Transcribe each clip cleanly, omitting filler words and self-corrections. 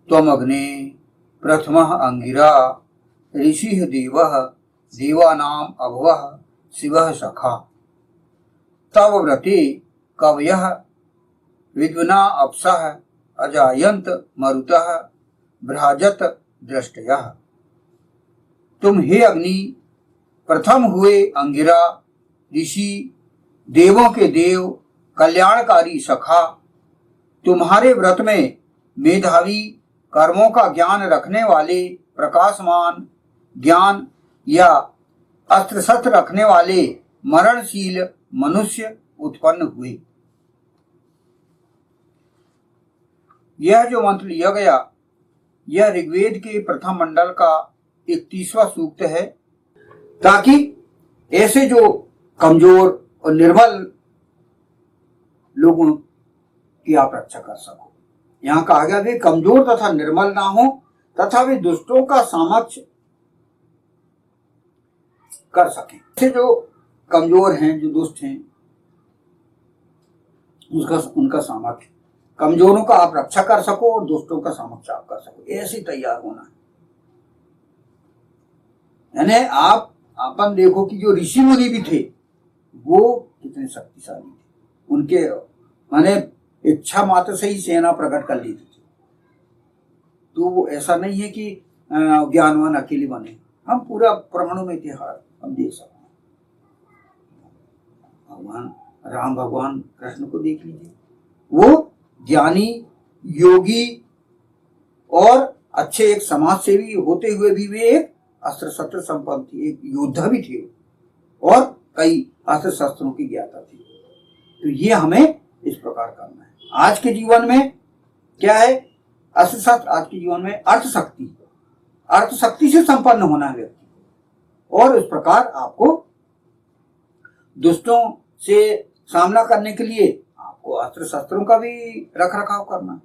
त्वमग्ने प्रथमः अंगिरा ऋषिः देवः देवानाम् अभवः शिवः सखा तव व्रते कवयः विद्वना अप्सः अजायन्त मरुतः भ्राजत दृष्टयः। तुम हे अग्नि प्रथम हुए अंगिरा, ऋषि, देवों के देव, कल्याणकारी सखा। तुम्हारे व्रत में मेधावी, कर्मों का ज्ञान रखने वाले, प्रकाशमान ज्ञान या अस्त्र शस्त्र रखने वाले मरणशील मनुष्य उत्पन्न हुए। यह जो मंत्र लिया गया यह ऋग्वेद के प्रथम मंडल का 31वां सूक्त है, ताकि ऐसे जो कमजोर और निर्बल लोगों की आप रक्षा कर सको। यहाँ कहा गया वे कमजोर तथा निर्मल ना हो तथा वे दुष्टों का सामर्थ्य कर सकें। ऐसे जो कमजोर हैं, जो दुष्ट हैं, उनका सामर्थ्य, कमजोरों का आप रक्षा कर सको और दुष्टों का सामर्थ्य आप कर सको, ऐसे तैयार होना है। यानी आप अपन देखो कि जो ऋषि मुनि भी थे वो कितने शक्तिशाली थे, उनके माने इच्छा मात्र से ही सेना प्रकट कर ली थी। तो ऐसा नहीं है कि ज्ञानवान अकेले बने, हम पूरा परमाणु में इतिहास हम देख सकते हैं। भगवान राम, भगवान कृष्ण को देख लीजिए, वो ज्ञानी, योगी और अच्छे एक समाज सेवी होते हुए भी वे एक अस्त्र शस्त्र संपन्न थे, एक योद्धा भी थे और कई अस्त्र शस्त्रों की ज्ञाता थी। तो ये हमें इस प्रकार करना है। आज के जीवन में क्या है? अस्त्र शस्त्र, आज के जीवन में अर्थ शक्ति से संपन्न होना है व्यक्ति, और इस प्रकार आपको दुष्टों से सामना करने के लिए आपको अस्त्र शस्त्रों का भी रख रखाव करना है।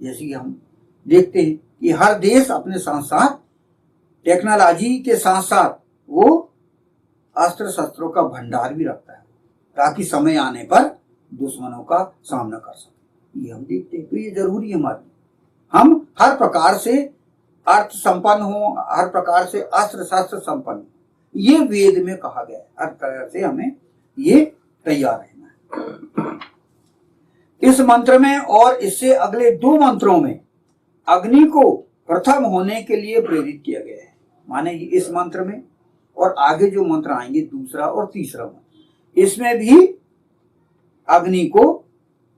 जैसे कि हम देखते हैं कि हर देश अपने साथ साथ टेक्नोलॉजी के साथ साथ वो अस्त्र शस्त्रों का भंडार भी रखता है, ताकि समय आने पर दुश्मनों का सामना कर सके। ये हम देखते हैं, तो ये जरूरी है हमारे, हम हर प्रकार से अर्थ संपन्न हो, हर प्रकार से अस्त्र शस्त्र संपन्न, ये वेद में कहा गया है। हर तरह से हमें ये तैयार रहना है। इस मंत्र में और इससे अगले 2 मंत्रों में अग्नि को प्रथम होने के लिए प्रेरित किया गया है। माने इस मंत्र में और आगे जो मंत्र आएंगे, दूसरा और तीसरा मंत्र, इसमें भी अग्नि को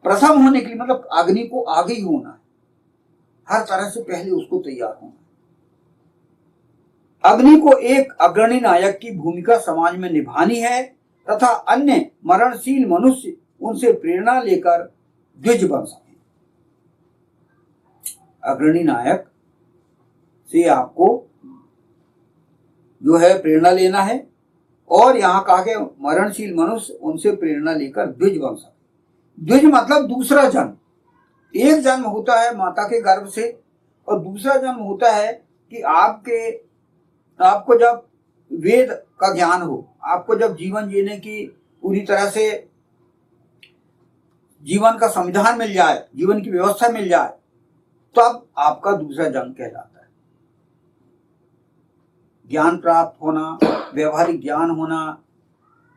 प्रथम होने के लिए, मतलब अग्नि को आगे ही होना है, हर तरह से पहले उसको तैयार होना है। अग्नि को एक अग्रणी नायक की भूमिका समाज में निभानी है तथा अन्य मरणशील मनुष्य उनसे प्रेरणा लेकर द्विज बन सके। अग्रणी नायक से आपको जो है प्रेरणा लेना है, और यहां कहा गया मरणशील मनुष्य उनसे प्रेरणा लेकर द्विज बन सके। द्विज मतलब दूसरा जन्म। एक जन्म होता है माता के गर्भ से, और दूसरा जन्म होता है कि आपको जब वेद का ज्ञान हो, आपको जब जीवन जीने की पूरी तरह से जीवन का संविधान मिल जाए, जीवन की व्यवस्था मिल जाए, तब आपका दूसरा जन्म कहलाता है। ज्ञान प्राप्त होना, व्यवहारिक ज्ञान होना,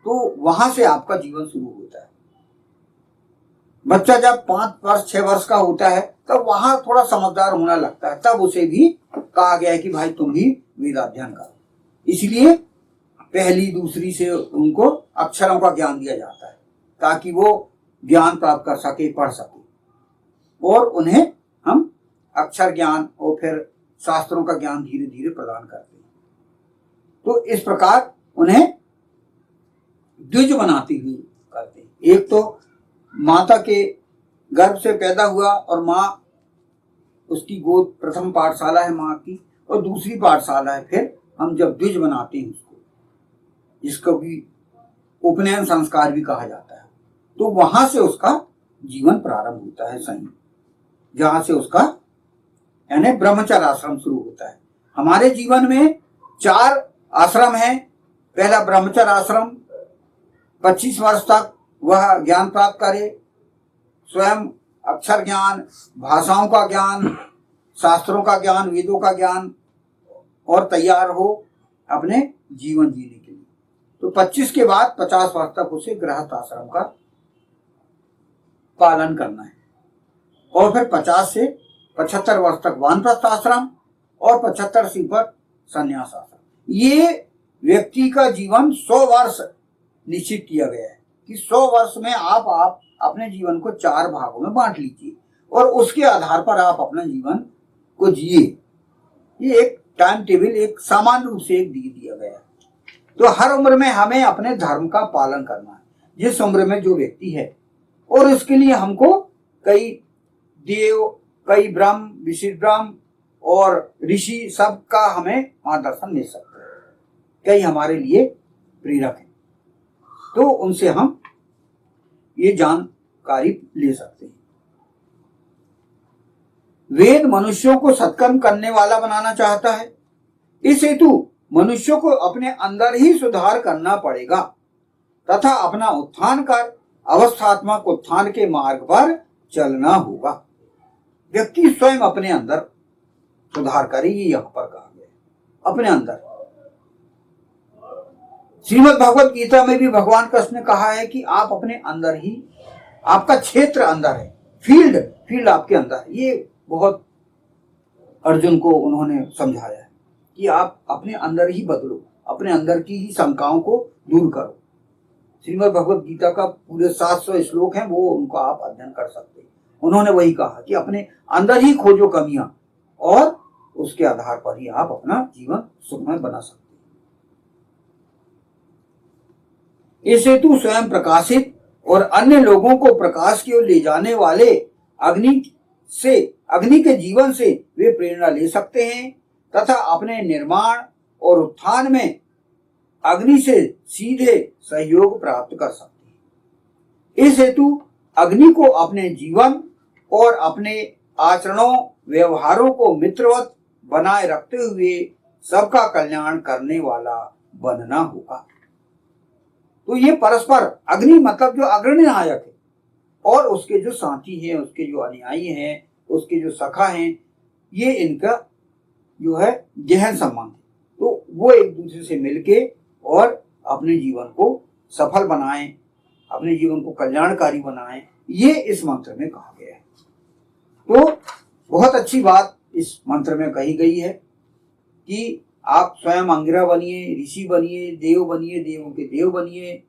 तो वहां से आपका जीवन शुरू होता है। बच्चा जब 5 वर्ष 6 वर्ष का होता है तब वहां थोड़ा समझदार होना लगता है, तब उसे भी कहा गया है कि भाई तुम भी वेदाध्ययन करो। इसलिए पहली दूसरी से उनको अक्षरों का ज्ञान दिया जाता है, ताकि वो ज्ञान प्राप्त कर सके, पढ़ सके, और उन्हें हम अक्षर ज्ञान और फिर शास्त्रों का ज्ञान धीरे धीरे प्रदान करते हैं। तो इस प्रकार उन्हें द्विज बनाती हुई करते हैं। एक तो माता के गर्भ से पैदा हुआ और माँ, उसकी गोद प्रथम पाठशाला है माँ की, और दूसरी पाठशाला है फिर हम जब द्विज बनाते हैं उसको, जिसको भी उपनयन संस्कार भी कहा जाता है। तो वहां से उसका जीवन प्रारंभ होता है सही, जहां से उसका यानी ब्रह्मचर्य आश्रम शुरू होता है। हमारे जीवन में 4 आश्रम हैं। पहला ब्रह्मचर्य आश्रम, 25 वर्ष तक वह ज्ञान प्राप्त करे, स्वयं अक्षर ज्ञान, भाषाओं का ज्ञान, शास्त्रों का ज्ञान, वेदों का ज्ञान और तैयार हो अपने जीवन जीने के लिए। तो 25 के बाद 50 वर्ष तक उसे गृहस्थ आश्रम का पालन करना है और फिर 50 से 75 वर्ष तक वानप्रस्थ आश्रम और 75 से ऊपर संन्यास आश्रम। ये व्यक्ति का जीवन 100 वर्ष निश्चित किया गया है कि 100 वर्ष में आप अपने जीवन को 4 भागों में बांट लीजिए और उसके आधार पर आप अपने जीवन को जिए। ये एक टाइम टेबल एक सामान्य रूप से एक दिया गया है। तो हर उम्र में हमें अपने धर्म का पालन करना है, जिस उम्र में जो व्यक्ति है, और इसके लिए हमको कई देव, कई ब्रह्म, विशिष्ट ब्रह्म और ऋषि सबका हमें मार्गदर्शन मिल सकता है। कई हमारे लिए प्रेरक हैं, तो उनसे हम ये जानकारी ले सकते हैं। वेद मनुष्यों को सत्कर्म करने वाला बनाना चाहता है। इस हेतु मनुष्यों को अपने अंदर ही सुधार करना पड़ेगा तथा अपना उत्थान कर अवस्थात्मक उत्थान के मार्ग पर चलना होगा। व्यक्ति स्वयं अपने अंदर सुधार करे, ये यहां पर कहा गया है, अपने अंदर। श्रीमद् भगवत गीता में भी भगवान कृष्ण ने कहा है कि आप अपने अंदर ही, आपका क्षेत्र अंदर है, फील्ड आपके अंदर है। ये बहुत अर्जुन को उन्होंने समझाया है कि आप अपने अंदर ही बदलो, अपने अंदर की ही शंकाओं को दूर करो। श्रीमद् भगवत गीता का पूरे 700 श्लोक हैं, वो उनको आप अध्ययन कर सकते हैं। उन्होंने वही कहा कि अपने अंदर ही खोजो कमियां और उसके आधार पर ही आप अपना जीवन सुखमय बना सकते हैं। इस हेतु स्वयं प्रकाशित और अन्य लोगों को प्रकाश की ओर ले जाने वाले अग्नि के जीवन से वे प्रेरणा ले सकते हैं तथा अपने निर्माण और उत्थान में अग्नि से सीधे सहयोग प्राप्त कर सकते हैं। इस हेतु अग्नि को अपने जीवन और अपने आचरणों व्यवहारों को मित्रवत बनाए रखते हुए सबका कल्याण करने वाला बनना होगा। तो ये परस्पर, अग्नि मतलब जो अग्रणी नायक है और उसके जो साथी हैं, उसके जो अनुयायी हैं, उसके जो सखा हैं, ये इनका जो है गहन संबंध है। तो वो एक दूसरे से मिलके और अपने जीवन को सफल बनाएं, अपने जीवन को कल्याणकारी बनाएं, ये इस मंत्र में कहा गया है। तो बहुत अच्छी बात इस मंत्र में कही गई है कि आप स्वयं अंगिरा बनिए, ऋषि बनिए, देव बनिए, देवों के देव बनिए,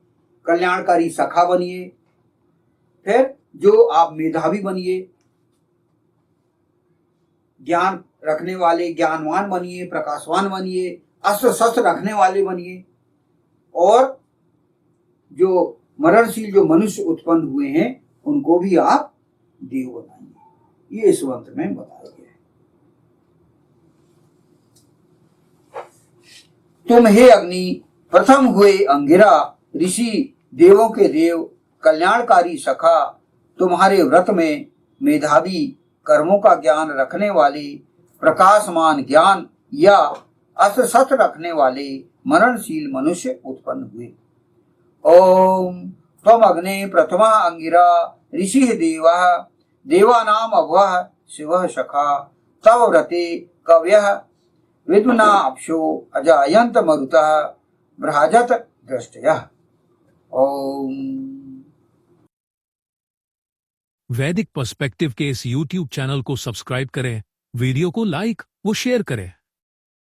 कल्याणकारी सखा बनिए, फिर जो आप मेधावी बनिए, ज्ञान रखने वाले ज्ञानवान बनिए, प्रकाशवान बनिए, अस्त्र शस्त्र रखने वाले बनिए, और जो मरणशील जो मनुष्य उत्पन्न हुए हैं उनको भी आप देव बनाइए। ये इस मंत्र में बताया गया है। तुम हे अग्नि प्रथम हुए अंगिरा, ऋषि, देवों के देव, कल्याणकारी सखा, तुम्हारे व्रत में मेधावी, कर्मों का ज्ञान रखने वाले, प्रकाशमान ज्ञान या अस्त्र शस्त्र रखने वाले मरणशील मनुष्य उत्पन्न हुए। ओम त्वम अग्ने प्रथमा अंगिरा, ऋषि देवः, देवानाम अभवः शिवः सखा, तव व्रते कवयः विद्वना अप्सो अजायंत मरुतः भ्राजत दृष्टयः। ओम। वैदिक पर्सपेक्टिव के इस YouTube चैनल को सब्सक्राइब करें, वीडियो को लाइक व शेयर करें।